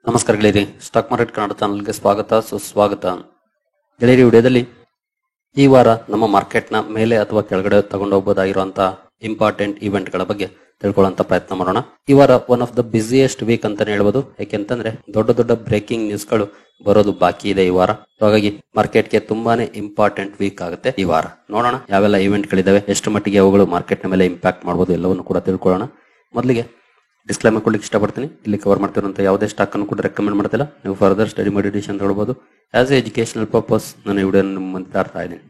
ನಮಸ್ಕಾರ ಗೆಳೆಯರಿ, stock market Kannada ಚಾನಲ್ಗೆ ಸ್ವಾಗತ ಸುಸ್ವಾಗತ. ಗೆಳೆಯರಿ, ವಿಡಿಯೋದಲ್ಲಿ ಈ ವಾರ ನಮ್ಮ ಮಾರ್ಕೆಟ್ನ ಮೇಲೆ ಅಥವಾ ಕೆಳಗಡೆ ತಗೊಂಡೋಗಬಹುದಾಗಿರುವಂತಹ ಇಂಪಾರ್ಟೆಂಟ್ ಇವೆಂಟ್ಗಳ ಬಗ್ಗೆ ತಿಳ್ಕೊಳ್ಳುವಂತ ಪ್ರಯತ್ನ ಮಾಡೋಣ. ಈ ವಾರ one of the busiest week ಅಂತಾನೆ ಹೇಳ್ಬೋದು. ಯಾಕೆಂತಂದ್ರೆ ದೊಡ್ಡ ದೊಡ್ಡ ಬ್ರೇಕಿಂಗ್ ನ್ಯೂಸ್ಗಳು ಬರೋದು ಬಾಕಿ ಇದೆ ಈ ವಾರ. ಹಾಗಾಗಿ ಮಾರ್ಕೆಟ್ಗೆ ತುಂಬಾನೇ ಇಂಪಾರ್ಟೆಂಟ್ ವೀಕ್ ಆಗುತ್ತೆ ಈ ವಾರ. ನೋಡೋಣ ಯಾವೆಲ್ಲ ಇವೆಂಟ್ ಗಳಿದಾವೆ, ಎಷ್ಟು ಮಟ್ಟಿಗೆ ಅವುಗಳು ಮಾರ್ಕೆಟ್ನ ಮೇಲೆ ಇಂಪ್ಯಾಕ್ಟ್ ಮಾಡಬಹುದು, ಎಲ್ಲವನ್ನು ಕೂಡ ತಿಳ್ಕೊಳ್ಳೋಣ. ಮೊದಲಿಗೆ ಡಿಸ್ಕ್ಲೈಮರ್ ಕೊಡ್ಲಿಕ್ಕೆ ಇಷ್ಟಪಡ್ತೀನಿ. ಇಲ್ಲಿ ಕವರ್ ಮಾಡ್ತಿರುವಂತಹ ಯಾವುದೇ ಸ್ಟಾಕ್ ಅನ್ನು ಕೂಡ ರೆಕಮೆಂಡ್ ಮಾಡ್ತಿಲ್ಲ. ನೀವು ಫರ್ದರ್ ಸ್ಟಡಿ ಮಾಡಿ ಡಿಸಿಷನ್ ತಗೊಳ್ಬಹುದು. ಆಸ್ ಎ ಎಜುಕೇಶನಲ್ ಪರ್ಪಸ್ ನಾನು ಈ ವಿಡಿಯೋ ನಿಮ್ಮ ಮುಂದೆ ತರ್ತಾ ಇದ್ದೀನಿ.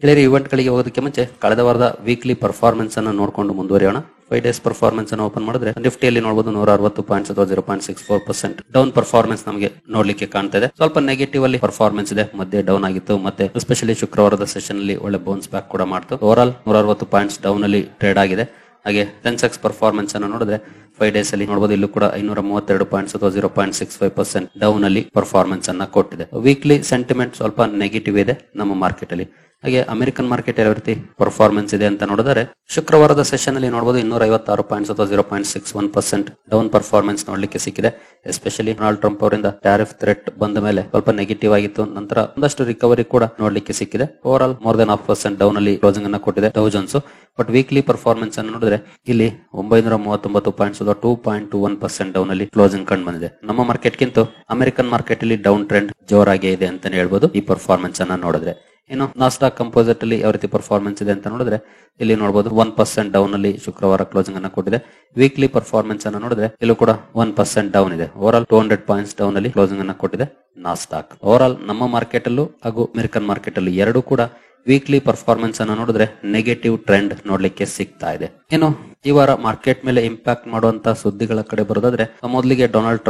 ಗೆಳೆಯರಿ, ಇವೆಂಟ್ ಗಳಿಗೆ ಹೋಗೋದಕ್ಕೆ ಮುಂಚೆ ಕಳೆದ ವಾರದ ವೀಕ್ಲಿ ಪರ್ಫಾರ್ಮೆನ್ಸ್ ಅನ್ನು ನೋಡಿಕೊಂಡು ಮುಂದುವರಿಯೋಣ. 5 ಡೇಸ್ ಪರ್ಫಾರ್ಮೆನ್ಸ್ ಅನ್ನು ಓಪನ್ ಮಾಡಿದ್ರೆ ನಿಫ್ಟಿಯಲ್ಲಿ ನೋಡಬಹುದು 160 ಪಾಯಿಂಟ್ಸ್ ಅಥವಾ 0.64% ಡೌನ್ ಪರ್ಫಾರ್ಮೆನ್ಸ್ ನಮಗೆ ನೋಡ್ಲಿಕ್ಕೆ ಕಾಣ್ತಾ ಇದೆ. ಸ್ವಲ್ಪ ನೆಗೆಟಿವ್ ಅಲ್ಲಿ ಪರ್ಫಾರ್ಮೆನ್ಸ್ ಇದೆ, ಮಧ್ಯೆ ಡೌನ್ ಆಗಿತ್ತು. ಮತ್ತೆ ಎಸ್ಪೆಷಲಿ ಶುಕ್ರವಾರದ ಸೆಷನ್ ಅಲ್ಲಿ ಒಳ್ಳೆ ಬೌನ್ಸ್ ಬ್ಯಾಕ್ ಕೂಡ ಮಾಡ್ತು. ಓವರ್ ಆಲ್ 160 ಪಾಯಿಂಟ್ಸ್ ಡೌನ್ ಅಲ್ಲಿ ಟ್ರೇಡ್ ಆಗಿದೆ. ಹಾಗೆ ಸೆನ್ಸೆಕ್ಸ್ ಪರ್ಫಾರ್ಮೆನ್ಸ್ ಅನ್ನು ನೋಡಿದ್ರೆ 5 ಡೇಸ್ ಅಲ್ಲಿ ನೋಡಬಹುದು, ಇಲ್ಲೂ ಕೂಡ 532 ಪಾಯಿಂಟ್ಸ್ ಅಥವಾ 0.65% ಡೌನ್ ಅಲ್ಲಿ ಪರ್ಫಾರ್ಮೆನ್ಸ್ ಅನ್ನ ಕೊಟ್ಟಿದೆ. ವೀಕ್ಲಿ ಸೆಂಟಿಮೆಂಟ್ ಸ್ವಲ್ಪ ನೆಗೆಟಿವ್ ಇದೆ ನಮ್ಮ ಮಾರ್ಕೆಟ್ ಅಲ್ಲಿ. ಹಾಗೆ ಅಮೆರಿಕನ್ ಮಾರ್ಕೆಟ್ ಯಾವ ರೀತಿ ಪರ್ಫಾರ್ಮೆನ್ಸ್ ಇದೆ ಅಂತ ನೋಡಿದರೆ ಶುಕ್ರವಾರದ ಸೆಷನ್ ಅಲ್ಲಿ ನೋಡಬಹುದು 256 ಪಾಯಿಂಟ್ಸ್ ಅಥವಾ 0.61% ಡೌನ್ ಪರ್ಫಾರ್ಮೆನ್ಸ್ ನೋಡ್ಲಿಕ್ಕೆ ಸಿಕ್ಕಿದೆ. ಎಸ್ಪೆಷಲಿ ಡೊನಾಲ್ಡ್ ಟ್ರಂಪ್ ಅವರಿಂದ ಟ್ಯಾರಿಫ್ ಥ್ರೆಟ್ ಬಂದ ಮೇಲೆ ಸ್ವಲ್ಪ ನೆಗೆಟಿವ್ ಆಗಿತ್ತು. ನಂತರ ಒಂದಷ್ಟು ರಿಕವರಿ ಕೂಡ ನೋಡ್ಲಿಕ್ಕೆ ಸಿಕ್ಕಿದೆ. Over all more than 0.5% down ಅಲ್ಲಿ ಕ್ಲೋಸಿಂಗ್ ಅನ್ನ ಕೊಟ್ಟಿದೆ ಡೌ ಜೋನ್ಸ್. ಬಟ್ ವೀಕ್ಲಿ ಪರ್ಫಾರ್ಮೆನ್ಸ್ ಅನ್ನು ನೋಡಿದ್ರೆ ಇಲ್ಲಿ 939 ಪಾಯಿಂಟ್ಸ್ ಅಥವಾ 2.21% ಡೌನ್ ಅಲ್ಲಿ ಕ್ಲೋಸಿಂಗ್ ಕಂಡು ಬಂದಿದೆ. ನಮ್ಮ ಮಾರ್ಕೆಟ್ ಗಿಂತ ಅಮೆರಿಕನ್ ಮಾರ್ಕೆಟ್ ಅಲ್ಲಿ ಡೌನ್ ಟ್ರೆಂಡ್ ಜೋರಾಗಿ ಇದೆ ಅಂತಾನೆ ಹೇಳ್ಬೋದು ಈ ಪರ್ಫಾರ್ಮೆನ್ಸ್ ಅನ್ನ ನೋಡಿದ್ರೆ. ಇನ್ನು ನಾಸ್ಡಾಕ್ ಕಂಪೋಸಿಟ್ ಅಲ್ಲಿ ಯಾವ ರೀತಿ ಪರ್ಫಾರ್ಮೆನ್ಸ್ ಇದೆ ಅಂತ ನೋಡಿದ್ರೆ ಇಲ್ಲಿ ನೋಡಬಹುದು 1% ಡೌನ್ ಅಲ್ಲಿ ಶುಕ್ರವಾರ ಕ್ಲೋಸಿಂಗ್ ಅನ್ನ ಕೊಟ್ಟಿದೆ. ವೀಕ್ಲಿ ಪರ್ಫಾರ್ಮೆನ್ಸ್ ಅನ್ನು ನೋಡಿದ್ರೆ ಇಲ್ಲೂ ಕೂಡ 1% ಡೌನ್ ಇದೆ. ಓವರ್ ಆಲ್ 200 ಪಾಯಿಂಟ್ಸ್ ಡೌನ್ ಅಲ್ಲಿ ಕ್ಲೋಸಿಂಗ್ ಅನ್ನ ಕೊಟ್ಟಿದೆ ನಾಸ್ಡಾಕ್. ಓವರ್ ಆಲ್ ನಮ್ಮ ಮಾರ್ಕೆಟ್ ಅಲ್ಲೂ ಹಾಗೂ ಅಮೆರಿಕನ್ ಮಾರ್ಕೆಟ್ ಅಲ್ಲಿ ಎರಡೂ ಕೂಡ ವೀಕ್ಲಿ ಪರ್ಫಾರ್ಮೆನ್ಸ್ ಅನ್ನು ನೋಡಿದ್ರೆ ನೆಗೆಟಿವ್ ಟ್ರೆಂಡ್ ನೋಡ್ಲಿಕ್ಕೆ ಸಿಗ್ತಾ ಇದೆ. ಇನ್ನು ಈ ವಾರ ಮಾರ್ಕೆಟ್ ಮೇಲೆ ಇಂಪ್ಯಾಕ್ಟ್ ಮಾಡುವಂತ ಸುದ್ದಿಗಳ ಕಡೆ ಬರೋದಾದ್ರೆ ಮೊದಲಿಗೆ ಡೊನಾಲ್ಡ್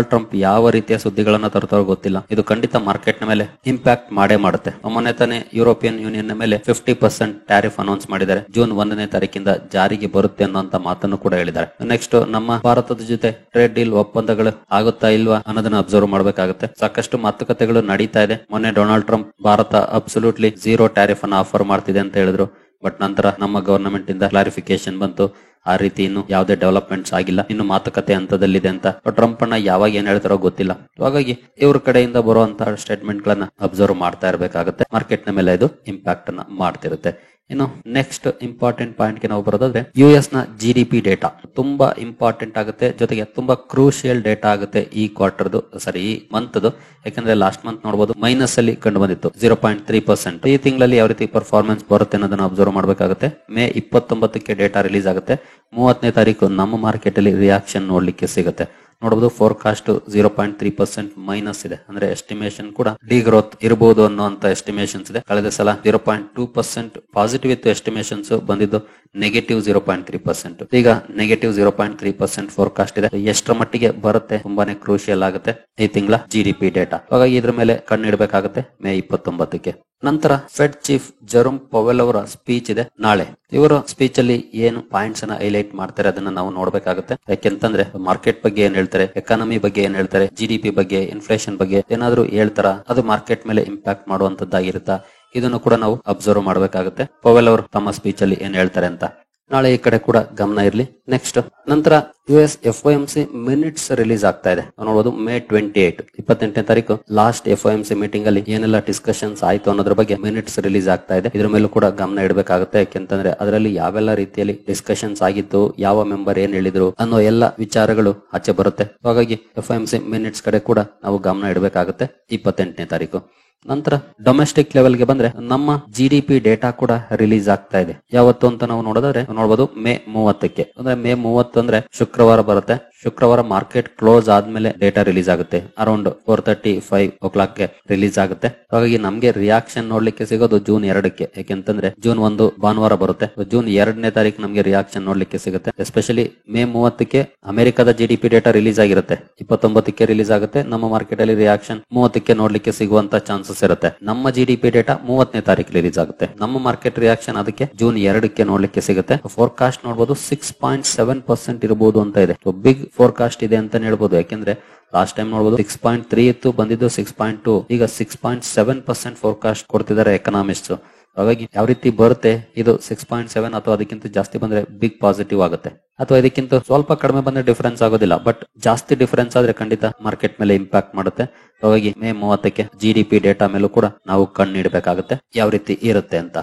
ಟ್ರಂಪ್ ಯಾವ ರೀತಿಯ ಸುದ್ದಿಗಳನ್ನ ತರ್ತಾರೋ ಗೊತ್ತಿಲ್ಲ. ಇದು ಖಂಡಿತ ಮಾರ್ಕೆಟ್ ನ ಮೇಲೆ ಇಂಪ್ಯಾಕ್ಟ್ ಮಾಡೇ ಮಾಡುತ್ತೆ. ಮೊನ್ನೆ ತಾನೇ ಯುರೋಪಿಯನ್ ಯೂನಿಯನ್ ಮೇಲೆ 50% ಟ್ಯಾರಿಫ್ ಅನೌನ್ಸ್ ಮಾಡಿದ್ದಾರೆ. ಜೂನ್ 1ನೇ ತಾರೀಕಿಂದ ಜಾರಿಗೆ ಬರುತ್ತೆ ಅನ್ನೋಂತ ಮಾತನ್ನು ಕೂಡ ಹೇಳಿದ್ದಾರೆ. ನೆಕ್ಸ್ಟ್ ನಮ್ಮ ಭಾರತದ ಜೊತೆ ಟ್ರೇಡ್ ಡೀಲ್ ಒಪ್ಪಂದಗಳು ಆಗುತ್ತಾ ಇಲ್ವಾ ಅನ್ನೋದನ್ನ ಅಬ್ಸರ್ವ್ ಮಾಡಬೇಕಾಗುತ್ತೆ. ಸಾಕಷ್ಟು ಮಾತುಕತೆಗಳು ನಡೀತಾ ಇದೆ. ಮೊನ್ನೆ Donald Trump Bharat absolutely zero tariff ಅನ್ನ ಆಫರ್ ಮಾಡ್ತಿದೆ ಅಂತ ಹೇಳಿದ್ರು. ಬಟ್ ನಂತರ ನಮ್ಮ ಗವರ್ನಮೆಂಟ್ ಇಂದ ಕ್ಲಾರಿಫಿಕೇಶನ್ ಬಂತು, ಆ ರೀತಿ ಇನ್ನು ಯಾವುದೇ ಡೆವಲಪ್ಮೆಂಟ್ಸ್ ಆಗಿಲ್ಲ, ಇನ್ನು ಮಾತುಕತೆ ಹಂತದಲ್ಲಿದೆ ಅಂತ. ಟ್ರಂಪ್ ಅನ್ನ ಯಾವಾಗ ಏನ್ ಹೇಳ್ತಾರೋ ಗೊತ್ತಿಲ್ಲ. ಹಾಗಾಗಿ ಇವ್ರ ಕಡೆಯಿಂದ ಬರುವಂತಹ ಸ್ಟೇಟ್ಮೆಂಟ್ ಗಳನ್ನ ಅಬ್ಸರ್ವ್ ಮಾಡ್ತಾ ಇರಬೇಕಾಗುತ್ತೆ. ಮಾರ್ಕೆಟ್ ನ ಮೇಲೆ ಇದು ಇಂಪ್ಯಾಕ್ಟ್ ಅನ್ನ ಮಾಡ್ತಿರುತ್ತೆ. ಇನ್ನು ನೆಕ್ಸ್ಟ್ ಇಂಪಾರ್ಟೆಂಟ್ ಪಾಯಿಂಟ್ ಗೆ ನಾವು ಬರೋದಾದ್ರೆ ಯುಎಸ್ ನ GDP ಡೇಟಾ ತುಂಬಾ ಇಂಪಾರ್ಟೆಂಟ್ ಆಗುತ್ತೆ. ಜೊತೆಗೆ ತುಂಬಾ ಕ್ರೂಷಿಯಲ್ ಡೇಟಾ ಆಗುತ್ತೆ ಈ ಕ್ವಾರ್ಟರ್ದು, ಈ ಮಂತ್ದು. ಯಾಕಂದ್ರೆ ಲಾಸ್ಟ್ ಮಂತ್ ನೋಡಬಹುದು ಮೈನಸ್ ಅಲ್ಲಿ ಕಂಡು ಬಂದಿತ್ತು 0.3%. ಈ ತಿಂಗಳಲ್ಲಿ ಯಾವ ರೀತಿ ಪರ್ಫಾರ್ಮೆನ್ಸ್ ಬರುತ್ತೆ ಅನ್ನೋದನ್ನ ಅಬ್ಸರ್ವ್ ಮಾಡಬೇಕಾಗುತ್ತೆ. ಮೇ 29ಕ್ಕೆ ಡೇಟಾ ರಿಲೀಸ್ ಆಗುತ್ತೆ. 30ನೇ ತಾರೀಕು ನಮ್ಮ ಮಾರ್ಕೆಟ್ ಅಲ್ಲಿ ರಿಯಾಕ್ಷನ್ ನೋಡ್ಲಿಕ್ಕೆ ಸಿಗುತ್ತೆ. ನೋಡಬಹುದು ಫೋರ್ಕಾಸ್ಟ್ 0.3% ಮೈನಸ್ ಇದೆ. ಅಂದ್ರೆ ಎಸ್ಟಿಮೇಷನ್ ಕೂಡ ಡಿ ಗ್ರೋತ್ ಇರಬಹುದು ಅನ್ನುವಂತ ಎಸ್ಟಿಮೇಷನ್ಸ್ ಇದೆ. ಕಳೆದ ಸಲ 0.2% ಪಾಸಿಟಿವ್ ಇತ್ತು ಎಸ್ಟಿಮೇಷನ್ಸ್, ಬಂದಿದ್ದು ನೆಗೆಟಿವ್ 0.3%. ಈಗ ನೆಗೆಟಿವ್ 0.3% ಫೋರ್ಕಾಸ್ಟ್ ಇದೆ. ಎಷ್ಟರ ಮಟ್ಟಿಗೆ ಬರುತ್ತೆ ತುಂಬಾನೇ ಕ್ರೂಷಿಯಲ್ ಆಗುತ್ತೆ ಈ ತಿಂಗಳ GDP ಡೇಟಾ. ಹಾಗಾಗಿ ಇದ್ರ ಮೇಲೆ ಕಣ್ಣಿಡಬೇಕಾಗುತ್ತೆ ಮೇ 29ಕ್ಕೆ. ನಂತರ ಫೆಡ್ ಚೀಫ್ ಜೆರೋಮ್ ಪವೆಲ್ ಅವರ ಸ್ಪೀಚ್ ಇದೆ ನಾಳೆ. ಇವರ ಸ್ಪೀಚ್ ಅಲ್ಲಿ ಏನು ಪಾಯಿಂಟ್ಸ್ ಅನ್ನ ಹೈಲೈಟ್ ಮಾಡ್ತಾರೆ ಅದನ್ನ ನಾವು ನೋಡ್ಬೇಕಾಗುತ್ತೆ. ಯಾಕೆಂತಂದ್ರೆ ಮಾರ್ಕೆಟ್ ಬಗ್ಗೆ ಏನ್ ಹೇಳ್ತಾರೆ, ಎಕಾನಮಿ ಬಗ್ಗೆ ಏನ್ ಹೇಳ್ತಾರೆ, GDP ಬಗ್ಗೆ, ಇನ್ಫ್ಲೇಷನ್ ಬಗ್ಗೆ ಏನಾದ್ರು ಹೇಳ್ತಾರ, ಅದು ಮಾರ್ಕೆಟ್ ಮೇಲೆ ಇಂಪ್ಯಾಕ್ಟ್ ಮಾಡುವಂತದ್ದಾಗಿರುತ್ತಾ, ಇದನ್ನು ಕೂಡ ನಾವು ಅಬ್ಸರ್ವ್ ಮಾಡಬೇಕಾಗುತ್ತೆ. ಪವೆಲ್ ಅವರು ತಮ್ಮ ಸ್ಪೀಚ್ ಅಲ್ಲಿ ಏನ್ ಹೇಳ್ತಾರೆ ಅಂತ ನಾಳೆ ಈ ಕಡೆ ಕೂಡ ಗಮನ ಇರಲಿ. ನೆಕ್ಸ್ಟ್ ನಂತರ US FOMC ಮಿನಿಟ್ಸ್ ರಿಲೀಸ್ ಆಗ್ತಾ ಇದೆ. ನೋಡಬಹುದು ಮೇ 28ನೇ ತಾರೀಕು ಲಾಸ್ಟ್ FOMC ಮೀಟಿಂಗ್ ಅಲ್ಲಿ ಏನೆಲ್ಲ ಡಿಸ್ಕಷನ್ಸ್ ಆಯ್ತು ಅನ್ನೋದ್ರ ಬಗ್ಗೆ ಮಿನಿಟ್ಸ್ ರಿಲೀಸ್ ಆಗ್ತಾ ಇದೆ. ಇದ್ರ ಮೇಲೂ ಕೂಡ ಗಮನ ಇಡಬೇಕಾಗುತ್ತೆ. ಯಾಕೆಂತಂದ್ರೆ ಅದರಲ್ಲಿ ಯಾವೆಲ್ಲ ರೀತಿಯಲ್ಲಿ ಡಿಸ್ಕಷನ್ಸ್ ಆಗಿತ್ತು, ಯಾವ ಮೆಂಬರ್ ಏನ್ ಹೇಳಿದ್ರು ಅನ್ನೋ ಎಲ್ಲ ವಿಚಾರಗಳು ಆಚೆ ಬರುತ್ತೆ. ಹಾಗಾಗಿ FOMC ಮಿನಿಟ್ಸ್ ಕಡೆ ಕೂಡ ನಾವು ಗಮನ ಇಡಬೇಕಾಗುತ್ತೆ 28ನೇ ತಾರೀಕು. ನಂತರ ಡೊಮೆಸ್ಟಿಕ್ ಲೆವೆಲ್ ಗೆ ಬಂದ್ರೆ ನಮ್ಮ GDP ಡೇಟಾ ಕೂಡ ರಿಲೀಸ್ ಆಗ್ತಾ ಇದೆ. ಯಾವತ್ತು ಅಂತ ನಾವು ನೋಡೋದಾದ್ರೆ ನೋಡಬಹುದು ಮೇ 30ಕ್ಕೆ. ಅಂದ್ರೆ ಮೇ 30 ಅಂದ್ರೆ ಶುಕ್ರವಾರ ಬರುತ್ತೆ. ಶುಕ್ರವಾರ ಮಾರ್ಕೆಟ್ ಕ್ಲೋಸ್ ಆದ್ಮೇಲೆ ಡೇಟಾ ರಿಲೀಸ್ ಆಗುತ್ತೆ. ಅರೌಂಡ್ 4:35 ರಿಲೀಸ್ ಆಗುತ್ತೆ. ಹಾಗಾಗಿ ನಮ್ಗೆ ರಿಯಾಕ್ಷನ್ ನೋಡ್ಲಿಕ್ಕೆ ಸಿಗೋದು ಜೂನ್ 2ಕ್ಕೆ. ಯಾಕೆಂತಂದ್ರೆ ಜೂನ್ 1 ಭಾನುವಾರ ಬರುತ್ತೆ. ಜೂನ್ 2ನೇ ತಾರೀಕು ನಮ್ಗೆ ರಿಯಾಕ್ಷನ್ ನೋಡ್ಲಿಕ್ಕೆ ಸಿಗುತ್ತೆ. ಎಸ್ಪೆಷಲಿ ಮೇ 30ಕ್ಕೆ ಅಮೆರಿಕದ GDP ಡೇಟಾ ರಿಲೀಸ್ ಆಗಿರುತ್ತೆ. 29ಕ್ಕೆ ರಿಲೀಸ್ ಆಗುತ್ತೆ. ನಮ್ಮ ಮಾರ್ಕೆಟ್ ಅಲ್ಲಿ ರಿಯಾಕ್ಷನ್ 30ಕ್ಕೆ ನೋಡ್ಲಿಕ್ಕೆ ಸಿಗುವಂತ ಚಾನ್ಸಸ್ ಇರುತ್ತೆ. ನಮ್ಮ GDP ಡೇಟಾ 30ನೇ ತಾರೀಕು ರಿಲೀಸ್ ಆಗುತ್ತೆ. ನಮ್ಮ ಮಾರ್ಕೆಟ್ ರಿಯಾಕ್ಷನ್ ಅದಕ್ಕೆ ಜೂನ್ 2ಕ್ಕೆ ನೋಡ್ಲಿಕ್ಕೆ ಸಿಗುತ್ತೆ. ಫೋರ್ಕಾಸ್ಟ್ ನೋಡಬಹುದು 6.7% ಇರಬಹುದು ಅಂತ ಇದೆ. ಬಿಗ್ ಫೋರ್ಕಾಸ್ಟ್ ಇದೆ ಅಂತ ಹೇಳ್ಬೋದು. ಯಾಕೆಂದ್ರೆ ಲಾಸ್ಟ್ ಟೈಮ್ ನೋಡಬಹುದು 6.3 ಇತ್ತು, ಬಂದಿದ್ದು 6.2. ಈಗ 6.7% ಫೋರ್ಕಾಸ್ಟ್ ಕೊಡ್ತಿದ್ದಾರೆ ಎಕನಾಮಿಸ್ಟ್. ಹಾಗಾಗಿ ಯಾವ ರೀತಿ ಬರುತ್ತೆ ಇದು 6.7 ಅಥವಾ ಅದಕ್ಕಿಂತ ಜಾಸ್ತಿ ಬಂದ್ರೆ ಬಿಗ್ ಪಾಸಿಟಿವ್ ಆಗುತ್ತೆ. ಅಥವಾ ಇದಕ್ಕಿಂತ ಸ್ವಲ್ಪ ಕಡಿಮೆ ಬಂದ್ರೆ ಡಿಫರೆನ್ಸ್ ಆಗೋದಿಲ್ಲ. ಬಟ್ ಜಾಸ್ತಿ ಡಿಫರೆನ್ಸ್ ಆದ್ರೆ ಖಂಡಿತ ಮಾರ್ಕೆಟ್ ಮೇಲೆ ಇಂಪ್ಯಾಕ್ಟ್ ಮಾಡುತ್ತೆ. ಹಾಗಾಗಿ ಮೇ 30ಕ್ಕೆ GDP ಡೇಟಾ ಮೇಲೂ ಕೂಡ ನಾವು ಕಣ್ಣಿಡಬೇಕಾಗುತ್ತೆ ಯಾವ ರೀತಿ ಇರುತ್ತೆ ಅಂತ.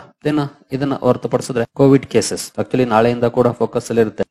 ಇದನ್ನ ಹೊರತುಪಡಿಸಿದ್ರೆ ಕೋವಿಡ್ ಕೇಸಸ್ ಆಕ್ಚುಲಿ ನಾಳೆಯಿಂದ ಕೂಡ ಫೋಕಸ್ ಅಲ್ಲಿ ಇರುತ್ತೆ.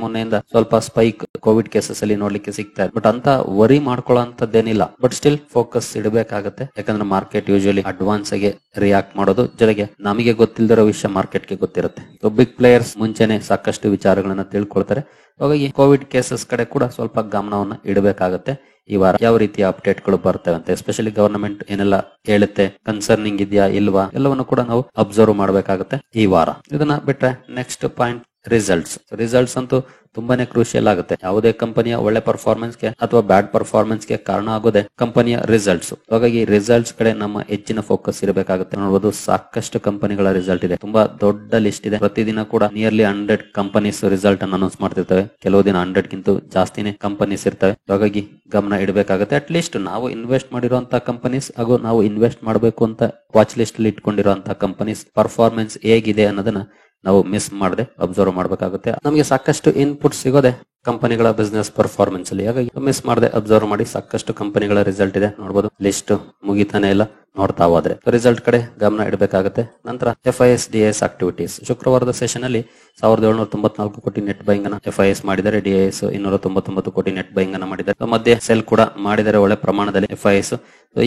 ಮೊನ್ನೆಯಿಂದ ಸ್ವಲ್ಪ ಸ್ಪೈಕ್ ಕೋವಿಡ್ ಕೇಸಸ್ ಅಲ್ಲಿ ನೋಡ್ಲಿಕ್ಕೆ ಸಿಗ್ತಾ ಇದೆ. ಬಟ್ ಅಂತ ವರಿ ಮಾಡ್ಕೊಳ್ಳೋಂತದ್ದೇನಿಲ್ಲ. ಬಟ್ ಸ್ಟಿಲ್ ಫೋಕಸ್ ಇಡಬೇಕಾಗುತ್ತೆ. ಯಾಕಂದ್ರೆ ಮಾರ್ಕೆಟ್ ಯೂಶುವಲಿ ಅಡ್ವಾನ್ಸ್ ಆಗಿ ರಿಯಾಕ್ಟ್ ಮಾಡೋದು, ಜೊತೆಗೆ ನಮಗೆ ಗೊತ್ತಿಲ್ಲದಿರೋ ವಿಷಯ ಮಾರ್ಕೆಟ್ಗೆ ಗೊತ್ತಿರುತ್ತೆ. ಸೊ ಬಿಗ್ ಪ್ಲೇಯರ್ಸ್ ಮುಂಚೆನೆ ಸಾಕಷ್ಟು ವಿಚಾರಗಳನ್ನ ತಿಳ್ಕೊಳ್ತಾರೆ. ಹಾಗಾಗಿ ಕೋವಿಡ್ ಕೇಸಸ್ ಕಡೆ ಕೂಡ ಸ್ವಲ್ಪ ಗಮನವನ್ನ ಇಡಬೇಕಾಗುತ್ತೆ. ಈ ವಾರ ಯಾವ ರೀತಿಯ ಅಪ್ಡೇಟ್ ಗಳು ಬರ್ತವೆ ಅಂತ, ಎಸ್ಪೆಷಲಿ ಗವರ್ನಮೆಂಟ್ ಏನೆಲ್ಲ ಹೇಳುತ್ತೆ, ಕನ್ಸರ್ನಿಂಗ್ ಇದೆಯಾ ಇಲ್ವಾ, ಎಲ್ಲವನ್ನು ಕೂಡ ನಾವು ಅಬ್ಸರ್ವ್ ಮಾಡಬೇಕಾಗುತ್ತೆ ಈ ವಾರ. ಇದನ್ನ ಬಿಟ್ರೆ ನೆಕ್ಸ್ಟ್ ಪಾಯಿಂಟ್ ರಿಸಲ್ಟ್ಸ್ ಅಂತೂ ತುಂಬಾನೇ ಕ್ರೂಷಿಯಲ್ ಆಗುತ್ತೆ. ಯಾವುದೇ ಕಂಪನಿಯ ಒಳ್ಳೆ ಪರ್ಫಾರ್ಮೆನ್ಸ್ ಗೆ ಅಥವಾ ಬ್ಯಾಡ್ ಪರ್ಫಾರ್ಮೆನ್ಸ್ ಗೆ ಕಾರಣ ಆಗೋದೇ ಕಂಪನಿಯ ರಿಸಲ್ಟ್ಸ್. ಹಾಗಾಗಿ ರಿಸಲ್ಟ್ಸ್ ಕಡೆ ನಮ್ಮ ಹೆಚ್ಚಿನ ಫೋಕಸ್ ಇರಬೇಕಾಗುತ್ತೆ. ನೋಡಬಹುದು ಸಾಕಷ್ಟು ಕಂಪನಿಗಳ ರಿಸಲ್ಟ್ ಇದೆ, ತುಂಬಾ ದೊಡ್ಡ ಲಿಸ್ಟ್ ಇದೆ. ಪ್ರತಿದಿನ ಕೂಡ ನಿಯರ್ಲಿ 100 ಕಂಪನೀಸ್ ರಿಸಲ್ಟ್ ಅನ್ನು ಅನೌನ್ಸ್ ಮಾಡ್ತಿರ್ತವೆ. ಕೆಲವು ದಿನ 100 ಗಿಂತ ಜಾಸ್ತಿನೇ ಕಂಪನೀಸ್ ಇರ್ತವೆ. ಹಾಗಾಗಿ ಗಮನ ಇಡಬೇಕಾಗುತ್ತೆ. ಅಟ್ ಲೀಸ್ಟ್ ನಾವು ಇನ್ವೆಸ್ಟ್ ಮಾಡಿರುವಂತಹ ಕಂಪನೀಸ್ ಹಾಗೂ ನಾವು ಇನ್ವೆಸ್ಟ್ ಮಾಡಬೇಕು ಅಂತ ವಾಚ್ ಲಿಸ್ಟ್ ಅಲ್ಲಿ ಇಟ್ಕೊಂಡಿರುವಂತಹ ಕಂಪನೀಸ್ ಪರ್ಫಾರ್ಮೆನ್ಸ್ ಹೇಗಿದೆ ಅನ್ನೋದನ್ನ ನಾವು ಮಿಸ್ ಮಾಡದೆ ಅಬ್ಸರ್ವ್ ಮಾಡಬೇಕಾಗುತ್ತೆ. ನಮಗೆ ಸಾಕಷ್ಟು ಇನ್ಪುಟ್ ಸಿಗೋದೆ ಕಂಪನಿಗಳ ಬಿಸ್ನೆಸ್ ಪರ್ಫಾರ್ಮೆನ್ಸ್ ಅಲ್ಲಿ. ಹಾಗಾಗಿ ಮಿಸ್ ಮಾಡದೆ ಅಬ್ಸರ್ವ್ ಮಾಡಿ. ಸಾಕಷ್ಟು ಕಂಪನಿಗಳ ರಿಸಲ್ಟ್ ಇದೆ, ನೋಡಬಹುದು. ಲಿಸ್ಟ್ ಮುಗಿತಾನೆ ಇಲ್ಲ ನೋಡ್ತಾ ಹೋದ್ರೆ. ರಿಸಲ್ಟ್ ಕಡೆ ಗಮನ ಇಡಬೇಕಾಗುತ್ತೆ. ನಂತರ FIS/DIS ಆಕ್ಟಿವಿಟೀಸ್. ಶುಕ್ರವಾರದ ಸೆಷನ್ ಅಲ್ಲಿ 1794 ಕೋಟಿ ನೆಟ್ ಬೈಂಗ್ ಅನ್ನ FIS ಮಾಡಿದ್ದಾರೆ. DIS 299 ಕೋಟಿ ನೆಟ್ ಬೈಂಗ್ ಅನ್ನ ಮಾಡಿದ್ದಾರೆ. ಮಧ್ಯೆ ಸೆಲ್ ಕೂಡ ಮಾಡಿದ್ದಾರೆ ಒಳ್ಳೆ ಪ್ರಮಾಣದಲ್ಲಿ FIS.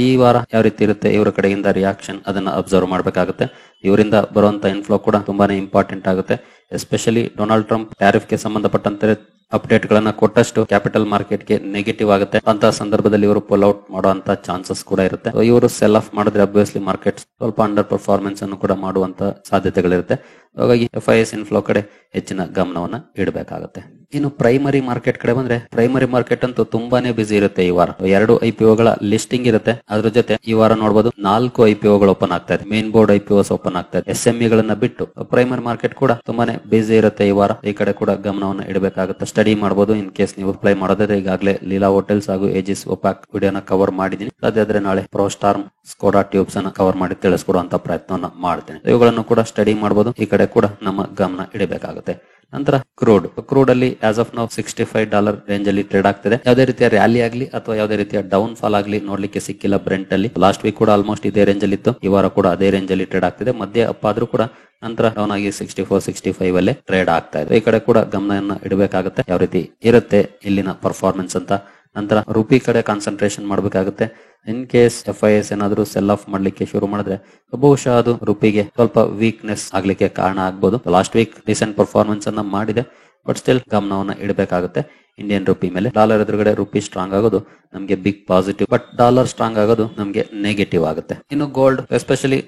ಈ ವಾರ ಯಾವ ರೀತಿ ಇರುತ್ತೆ, ಇವರ ಕಡೆಯಿಂದ ರಿಯಾಕ್ಷನ್ ಅದನ್ನ ಅಬ್ಸರ್ವ್ ಮಾಡಬೇಕಾಗುತ್ತೆ. ಇವರಿಂದ ಬರುವಂತ ಇನ್ಫ್ಲೋ ಕೂಡ ತುಂಬಾನೇ ಇಂಪಾರ್ಟೆಂಟ್ ಆಗುತ್ತೆ. ಎಸ್ಪೆಷಲಿ ಡೊನಾಲ್ಡ್ ಟ್ರಂಪ್ ಟ್ಯಾರಿಫ್ ಗೆ ಸಂಬಂಧಪಟ್ಟಂತೆ ಅಪ್ಡೇಟ್ ಗಳನ್ನ ಕೊಟ್ಟಷ್ಟು ಕ್ಯಾಪಿಟಲ್ ಮಾರ್ಕೆಟ್ ಗೆ ನೆಗೆಟಿವ್ ಆಗುತ್ತೆ. ಅಂತ ಸಂದರ್ಭದಲ್ಲಿ ಇವರು ಪುಲ್ ಔಟ್ ಮಾಡುವಂತ ಚಾನ್ಸಸ್ ಕೂಡ ಇರುತ್ತೆ. ಇವರು ಸೆಲ್ ಆಫ್ ಮಾಡಿದ್ರೆ ಅಬ್ವಿಯಸ್ಲಿ ಮಾರ್ಕೆಟ್ ಸ್ವಲ್ಪ ಅಂಡರ್ ಪರ್ಫಾರ್ಮೆನ್ಸ್ ಅನ್ನು ಕೂಡ ಮಾಡುವಂತ ಸಾಧ್ಯತೆಗಳಿರುತ್ತೆ. ಹಾಗಾಗಿ FIS ಇನ್ಫ್ಲೋ ಕಡೆ ಹೆಚ್ಚಿನ ಗಮನವನ್ನ ಇಡಬೇಕಾಗುತ್ತೆ. ಇನ್ನು ಪ್ರೈಮರಿ ಮಾರ್ಕೆಟ್ ಕಡೆ ಬಂದ್ರೆ, ಪ್ರೈಮರಿ ಮಾರ್ಕೆಟ್ ಅಂತೂ ತುಂಬಾನೇ ಬಿಸಿ ಇರುತ್ತೆ ಈ ವಾರ. 2 IPOಗಳ ಲಿಸ್ಟಿಂಗ್ ಇರುತ್ತೆ. ಅದ್ರ ಜೊತೆ ಈ ವಾರ ನೋಡಬಹುದು 4 IPOಗಳು ಓಪನ್ ಆಗ್ತಾ ಇದೆ. ಮೇನ್ ಬೋರ್ಡ್ IPOs ಓಪನ್ ಆಗ್ತಾ ಇದೆ. SME ಗಳನ್ನ ಬಿಟ್ಟು ಪ್ರೈಮರಿ ಮಾರ್ಕೆಟ್ ಕೂಡ ತುಂಬಾನೇ ಬಿಸಿ ಇರುತ್ತೆ ಈ ವಾರ. ಈ ಕಡೆ ಕೂಡ ಗಮನವನ್ನ ಇಡಬೇಕಾಗುತ್ತೆ. ಸ್ಟಡಿ ಮಾಡಬಹುದು ಇನ್ ಕೇಸ್ ನೀವು ಅಪ್ಲೈ ಮಾಡೋದಾದ್ರೆ. ಈಗಾಗಲೇ ಲೀಲಾ ಹೋಟೆಲ್ಸ್ ಹಾಗೂ ಏಜಿಸ್ ಒಪಾಕ್ ವಿಡಿಯೋನ ಕವರ್ ಮಾಡಿದೀನಿ. ಅದಾದ್ರೆ ನಾಳೆ ಪ್ರೋಸ್ಟಾರ್ಮ್ ಸ್ಕೋಡಾ ಟ್ಯೂಬ್ಸ್ ಅನ್ನ ಕವರ್ ಮಾಡಿ ತಿಳಿಸ್ಕೊಡುವಂತ ಪ್ರಯತ್ನವನ್ನ ಮಾಡ್ತೇನೆ. ಇವುಗಳನ್ನು ಕೂಡ ಸ್ಟಡಿ ಮಾಡಬಹುದು. ಈ ಕಡೆ ಕೂಡ ನಮ್ಮ ಗಮನ ಇಡಬೇಕಾಗುತ್ತೆ. ನಂತರ ಕ್ರೂಡ್ ಅಲ್ಲಿ ಆಸ್ ಆಫ್ ನಾವು $65 ರೇಂಜ್ ಅಲ್ಲಿ ಟ್ರೇಡ್ ಆಗ್ತಿದೆ. ಯಾವುದೇ ರೀತಿಯ ರ್ಯಾಲಿ ಆಗ್ಲಿ ಅಥವಾ ಯಾವುದೇ ರೀತಿಯ ಡೌನ್ ಫಾಲ್ ಆಗ್ಲಿ ನೋಡ್ಲಿಕ್ಕೆ ಸಿಕ್ಕಿಲ್ಲ ಬ್ರೆಂಟ್ ಅಲ್ಲಿ. ಲಾಸ್ಟ್ ವೀಕ್ ಕೂಡ ಆಲ್ಮೋಸ್ಟ್ ಇದೇ ರೇಂಜ್ ಅಲ್ಲಿ ಇತ್ತು. ಈ ವಾರ ಕೂಡ ಅದೇ ರೇಂಜ್ ಅಲ್ಲಿ ಟ್ರೇಡ್ ಆಗ್ತಿದೆ. ಮಧ್ಯೆ ಅಪ್ ಆದ್ರೂ ಕೂಡ ನಂತರ ಡೌನ್ ಆಗಿ 64-65 ಅಲ್ಲೇ ಟ್ರೇಡ್ ಆಗ್ತಾ ಇದೆ. ಈ ಕಡೆ ಕೂಡ ಗಮನ ಇಡಬೇಕಾಗುತ್ತೆ ಯಾವ ರೀತಿ ಇರುತ್ತೆ ಇಲ್ಲಿನ ಪರ್ಫಾರ್ಮೆನ್ಸ್ ಅಂತ. ನಂತರ ರುಪಿ ಕಡೆ ಕಾನ್ಸಂಟ್ರೇಷನ್ ಮಾಡಬೇಕಾಗುತ್ತೆ. ಇನ್ ಕೇಸ್ FIS ಏನಾದ್ರೂ ಸೆಲ್ ಆಫ್ ಮಾಡ್ಲಿಕ್ಕೆ ಶುರು ಮಾಡಿದ್ರೆ ಬಹುಶಃ ಅದು ರುಪಿಗೆ ಸ್ವಲ್ಪ ವೀಕ್ನೆಸ್ ಆಗ್ಲಿಕ್ಕೆ ಕಾರಣ ಆಗ್ಬಹುದು. ಲಾಸ್ಟ್ ವೀಕ್ ಡಿಸೆಂಟ್ ಪರ್ಫಾರ್ಮೆನ್ಸ್ ಅನ್ನ ಮಾಡಿದೆ. ಬಟ್ ಸ್ಟಿಲ್ ಗಮನವನ್ನ ಇಡಬೇಕಾಗುತ್ತೆ ಇಂಡಿಯನ್ ರುಪಿ ಮೇಲೆ. ಡಾಲರ್ ಎದುರುಗಡೆ ರುಪಿ ಸ್ಟ್ರಾಂಗ್ ಆಗೋದು ನಮಗೆ big positive. But dollar strong ಆಗೋದು ನಮಗೆ ನೆಗೆಟಿವ್ ಆಗುತ್ತೆ. ಇನ್ನು gold, especially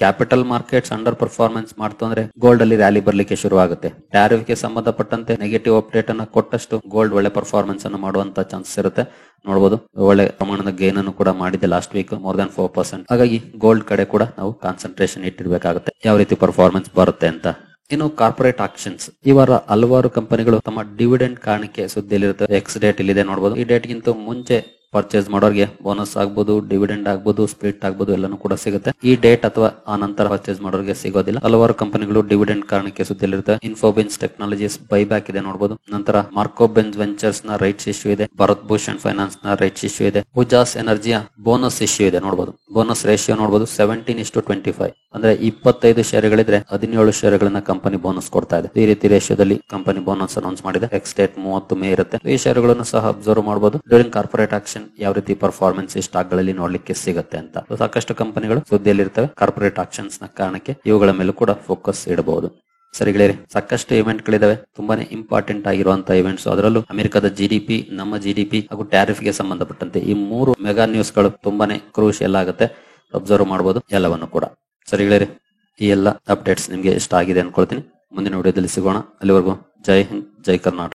capital markets under performance ಮಾಡ್ತು ಅಂದ್ರೆ ಗೋಲ್ಡ್ ಅಲ್ಲಿ ರ್ಯಾಲಿ ಬರ್ಲಿಕ್ಕೆ ಶುರು ಆಗುತ್ತೆ. ಟ್ಯಾರಿಫ್ ಗೆ ಸಂಬಂಧಪಟ್ಟಂತೆ ನೆಗೆಟಿವ್ ಅಪ್ಡೇಟ್ ಅನ್ನ ಕೊಟ್ಟಷ್ಟು ಗೋಲ್ಡ್ ಒಳ್ಳೆ ಪರ್ಫಾರ್ಮೆನ್ಸ್ ಅನ್ನು ಮಾಡುವಂತ ಚಾನ್ಸಸ್ ಇರುತ್ತೆ. ನೋಡಬಹುದು ಒಳ್ಳೆ ಪ್ರಮಾಣದ ಗೇನ್ ಅನ್ನು ಕೂಡ ಮಾಡಿದೆ ಲಾಸ್ಟ್ ವೀಕ್, more than 4%. ಹಾಗಾಗಿ ಗೋಲ್ಡ್ ಕಡೆ ಕೂಡ ನಾವು ಕಾನ್ಸಂಟ್ರೇಷನ್ ಇಟ್ಟಿರ್ಬೇಕಾಗುತ್ತೆ ಯಾವ ರೀತಿ ಪರ್ಫಾರ್ಮೆನ್ಸ್ ಬರುತ್ತೆ ಅಂತ. ಇನ್ನು ಕಾರ್ಪೊರೇಟ್ ಆಕ್ಷನ್ಸ್. ಈ ವಾರ ಹಲವಾರು ಕಂಪನಿಗಳು ತಮ್ಮ ಡಿವಿಡೆಂಡ್ ಕಾರಣಕ್ಕೆ ಸುದ್ದಿಯಲ್ಲಿರುತ್ತೆ. ಎಕ್ಸ್ ಡೇಟ್ ಇಲ್ಲಿದೆ ನೋಡಬಹುದು. ಈ ಡೇಟ್ ಗಿಂತ ಮುಂಚೆ ಪರ್ಚೇಸ್ ಮಾಡೋರಿಗೆ ಬೋನಸ್ ಆಗ್ಬೋದು, ಡಿವಿಡೆಂಡ್ ಆಗ್ಬೋದು, ಸ್ಪ್ಲಿಟ್ ಆಗ್ಬೋದು, ಎಲ್ಲಾನು ಕೂಡ ಸಿಗುತ್ತೆ. ಈ ಡೇಟ್ ಅಥವಾ ಆ ನಂತರ ಪರ್ಚೇಸ್ ಮಾಡೋರಿಗೆ ಸಿಗೋದಿಲ್ಲ. ಹಲವಾರು ಕಂಪನಿಗಳು ಡಿವಿಡೆಂಡ್ ಕಾರಣಕ್ಕೆ ಸುದ್ದಿಯಲ್ಲಿರುತ್ತೆ. ಇನ್ಫೋಬಿನ್ಸ್ ಟೆಕ್ನಾಲಜೀಸ್ ಬೈಬ್ಯಾಕ್ ಇದೆ ನೋಡಬಹುದು. ನಂತರ ಮಾರ್ಕೋಬೆನ್ಸ್ ವೆಂಚರ್ಸ್ ನ ರೈಟ್ಸ್ ಇಶ್ಯೂ ಇದೆ. ಭರತ್ ಭೂಷಣ್ ಫೈನಾನ್ಸ್ ನ ರೈಟ್ಸ್ ಇಶ್ಯೂ ಇದೆ. ಉಜಾಸ್ ಎನರ್ಜಿಯ ಬೋನಸ್ ಇಶ್ಯೂ ಇದೆ ನೋಡಬಹುದು. ಬೋನಸ್ ರೇಷಿಯೋ ನೋಡಬಹುದು 17:25. ಅಂದ್ರೆ 25 ಶೇರ್ಗಳಿದ್ರೆ 17 ಶೇರ್ಗಳನ್ನ ಕಂಪನಿ ಬೋನಸ್ ಕೊಡ್ತಾ ಇದೆ. ಈ ರೀತಿ ರೇಷಿಯೋದಲ್ಲಿ ಕಂಪನಿ ಬೋನಸ್ ಅನೌನ್ಸ್ ಮಾಡಿದೆ. ಎಕ್ಸ್ ಡೇಟ್ 30 ಮೇ ಇರುತ್ತೆ. ಈ ಶೇರ್ಗಳನ್ನು ಸಹ ಅಬ್ಸರ್ವ್ ಮಾಡಬಹುದು. ಡ್ಯೂರಿಂಗ್ ಕಾರ್ಪೊರೇಟ್ ಆಕ್ಷನ್ ಯಾವ ರೀತಿ ಪರ್ಫಾರ್ಮೆನ್ಸ್ ಈ ಸ್ಟಾಕ್ ಗಳಲ್ಲಿ ನೋಡ್ಲಿಕ್ಕೆ ಸಿಗುತ್ತೆ ಅಂತ. ಸಾಕಷ್ಟು ಕಂಪನಿಗಳು ಸುದ್ದಿಯಲ್ಲಿ ಇರ್ತವೆ ಕಾರ್ಪೊರೇಟ್ ಆಕ್ಷನ್ಸ್ ನ ಕಾರಣಕ್ಕೆ. ಇವುಗಳ ಮೇಲೂ ಕೂಡ ಫೋಕಸ್ ಇಡಬಹುದು. ಸರಿಗಳೇ, ಸಾಕಷ್ಟು ಇವೆಂಟ್ ಗಳಿದಾವೆ, ತುಂಬಾನೇ ಇಂಪಾರ್ಟೆಂಟ್ ಆಗಿರುವಂತಹ ಇವೆಂಟ್ಸ್. ಅದರಲ್ಲೂ ಅಮೆರಿಕದ GDP, ನಮ್ಮ GDP ಹಾಗೂ ಟ್ಯಾರಿಫ್ ಗೆ ಸಂಬಂಧಪಟ್ಟಂತೆ ಈ 3 ಮೆಗಾ ನ್ಯೂಸ್ ಗಳು ತುಂಬಾನೇ ಕ್ರೂಷಿಯಲ್ ಆಗುತ್ತೆ. ಅಬ್ಸರ್ವ್ ಮಾಡಬಹುದು ಎಲ್ಲವನ್ನು ಕೂಡ. ಸರಿಗಳೇ, ಈ ಎಲ್ಲ ಅಪ್ಡೇಟ್ಸ್ ನಿಮ್ಗೆ ಇಷ್ಟ ಆಗಿದೆ ಅನ್ಕೊಳ್ತೀನಿ. ಮುಂದಿನ ವಿಡಿಯೋದಲ್ಲಿ ಸಿಗೋಣ. ಅಲ್ಲಿವರೆಗೂ ಜೈ ಹಿಂದ್, ಜೈ ಕರ್ನಾಟಕ.